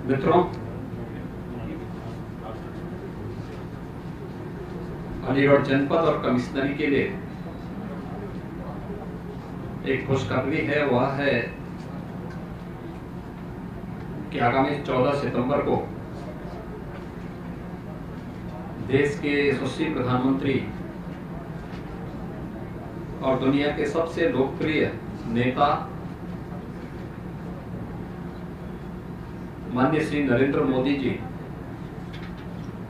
मित्रों, अलीगढ़ जनपद और कमिश्नरी के लिए एक खुशखबरी है। वह है कि आगामी 14 सितंबर को देश के यशस्वी प्रधानमंत्री और दुनिया के सबसे लोकप्रिय नेता माननीय श्री नरेंद्र मोदी जी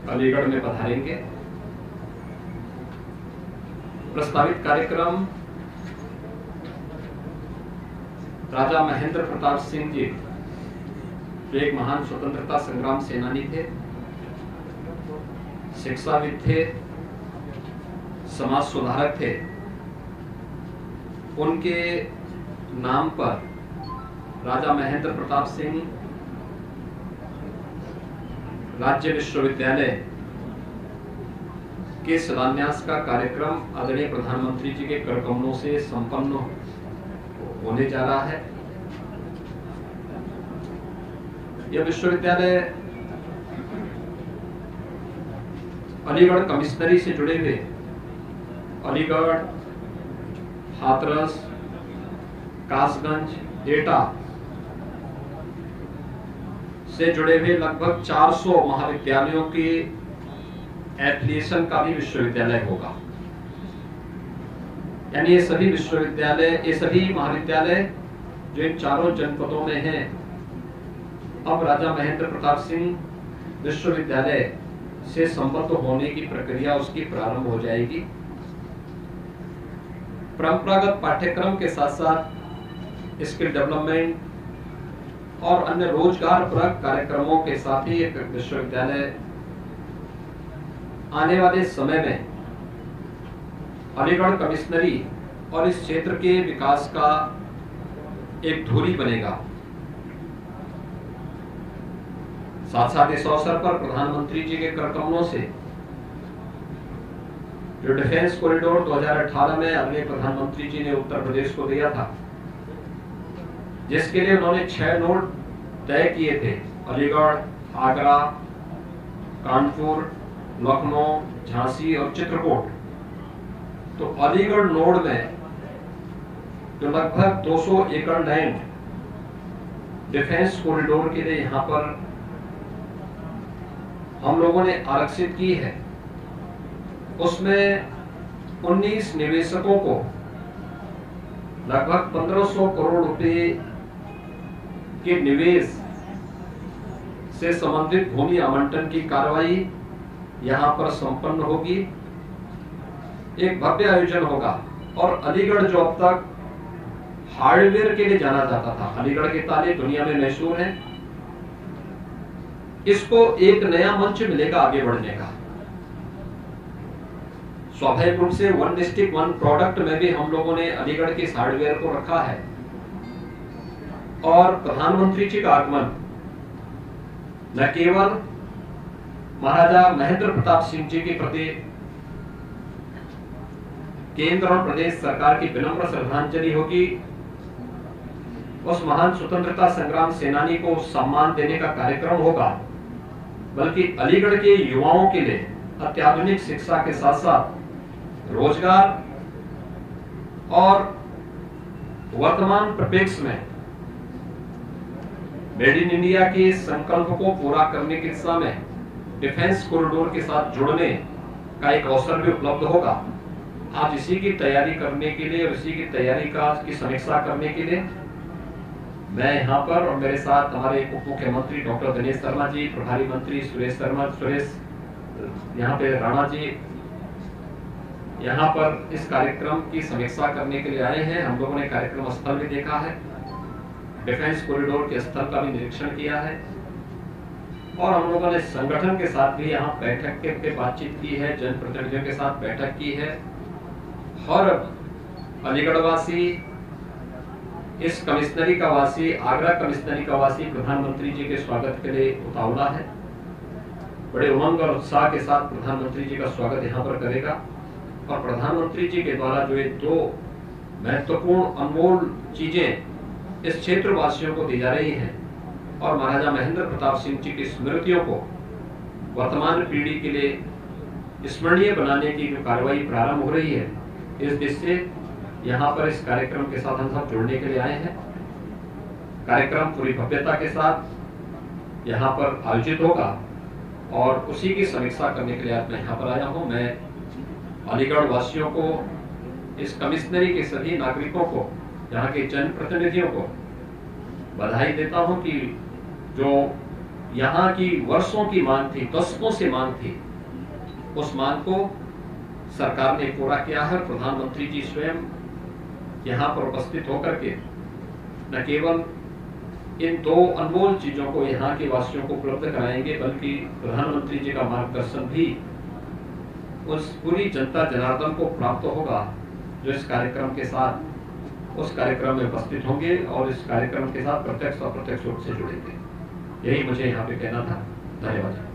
अलीगढ़ में पधारेंगे। प्रस्तावित कार्यक्रम राजा महेंद्र प्रताप सिंह जी, जो एक महान स्वतंत्रता संग्राम सेनानी थे, शिक्षाविद थे, समाज सुधारक थे, उनके नाम पर राजा महेंद्र प्रताप सिंह राज्य विश्वविद्यालय के शिलान्यास का कार्यक्रम आदरणीय प्रधानमंत्री जी के कर कमलों से संपन्न होने जा रहा है। यह विश्वविद्यालय अलीगढ़ कमिश्नरी से जुड़े हुए अलीगढ़, हाथरस, कासगंज, एटा से जुड़े हुए लगभग 400 महाविद्यालयों के एफिलिएशन का भी विश्वविद्यालय होगा। यानी ये सभी महाविद्यालय जो इन चारों जनपदों में हैं, अब राजा महेंद्र प्रताप सिंह विश्वविद्यालय से संबद्ध होने की प्रक्रिया उसकी प्रारंभ हो जाएगी। परंपरागत पाठ्यक्रम के साथ साथ स्किल डेवलपमेंट और अन्य रोजगार परक कार्यक्रमों के साथ ही एक विश्वविद्यालय आने वाले समय में अलीगढ़ कमिश्नरी और इस क्षेत्र के विकास का एक धुरी बनेगा। साथ साथ इस अवसर पर प्रधानमंत्री जी के कर कमलों से जो डिफेंस कॉरिडोर 2018 में आदरणीय प्रधानमंत्री जी ने उत्तर प्रदेश को दिया था, जिसके लिए उन्होंने 6 नोड तय किए थे: अलीगढ़, आगरा, कानपुर, लखनऊ, झांसी और चित्रकूट। तो अलीगढ़ नोड में जो लगभग 200 एकड़ लैंड डिफेंस कॉरिडोर के लिए यहां पर हम लोगों ने आरक्षित की है, उसमें 19 निवेशकों को लगभग 1500 करोड़ रुपए के निवेश से संबंधित भूमि आवंटन की कार्रवाई यहां पर संपन्न होगी। एक भव्य आयोजन होगा। और अलीगढ़ जो अब तक हार्डवेयर के लिए जाना जाता था, अलीगढ़ के ताले दुनिया में मशहूर हैं, इसको एक नया मंच मिलेगा आगे बढ़ने का। स्वाभाविक रूप से वन डिस्ट्रिक्ट वन प्रोडक्ट में भी हम लोगों ने अलीगढ़ के हार्डवेयर को रखा है। और प्रधानमंत्री जी का आगमन न केवल महाराजा महेंद्र प्रताप सिंह जी के प्रति केंद्र और प्रदेश सरकार की विनम्र श्रद्धांजलि होगी, उस महान स्वतंत्रता संग्राम सेनानी को सम्मान देने का कार्यक्रम होगा, बल्कि अलीगढ़ के युवाओं के लिए अत्याधुनिक शिक्षा के साथ साथ रोजगार और वर्तमान परिप्रेक्ष्य में मेड इन इंडिया के संकल्प को पूरा करने की दिशा में डिफेंस कॉरिडोर के साथ जुड़ने का एक अवसर भी उपलब्ध होगा। आज इसी की तैयारी करने के लिए और इसी की तैयारी की समीक्षा करने के लिए मैं यहाँ पर और मेरे साथ हमारे उप मुख्यमंत्री डॉक्टर दिनेश शर्मा जी, प्रभारी मंत्री सुरेश यहाँ पे राणा जी यहाँ पर इस कार्यक्रम की समीक्षा करने के लिए आए हैं। हम लोगों ने कार्यक्रम स्थल भी देखा है, डिफेंस कॉरिडोर के स्थल का भी निरीक्षण किया है और हम लोगों ने संगठन के साथ भी यहाँ बैठक के बातचीत की है, जनप्रतिनिधियों के साथ बैठक की है। और अलीगढ़ वासी, इस कमिश्नरी का वासी, आगरा कमिश्नरी का वासी प्रधानमंत्री जी के स्वागत के लिए उतावला है। बड़े उमंग और उत्साह के साथ प्रधानमंत्री जी का स्वागत यहाँ पर करेगा और प्रधानमंत्री जी के द्वारा जो ये 2 महत्वपूर्ण अनमोल चीजें इस क्षेत्र वासियों को दी जा रही हैं और महाराजा महेंद्र प्रताप सिंह जी की स्मृतियों को वर्तमान पीढ़ी के लिए स्मरणीय बनाने की जो कार्रवाई प्रारंभ हो रही है, इस दृष्टि से यहाँ पर इस कार्यक्रम के साथ हम सब जुड़ने के लिए आए हैं। कार्यक्रम पूरी भव्यता के साथ यहाँ पर आयोजित होगा और उसी की समीक्षा करने के लिए आज मैं यहाँ पर आया हूँ। मैं अलीगढ़ वासियों को, इस कमिश्नरी के सभी नागरिकों को, यहाँ के जनप्रतिनिधियों को बधाई देता हूँ कि जो यहाँ की वर्षों की मांग थी, दशकों से मांग थी, उस मांग को सरकार ने पूरा किया है। प्रधानमंत्री जी स्वयं यहाँ पर उपस्थित होकर के न केवल इन दो अनमोल चीजों को यहाँ के वासियों को उपलब्ध कराएंगे, बल्कि प्रधानमंत्री जी का मार्गदर्शन भी उस पूरी जनता जनार्दन को प्राप्त होगा जो इस कार्यक्रम के साथ उस कार्यक्रम में उपस्थित होंगे और इस कार्यक्रम के साथ प्रत्यक्ष और अप्रत्यक्ष रूप से जुड़ेंगे। यही मुझे यहाँ पे कहना था। धन्यवाद।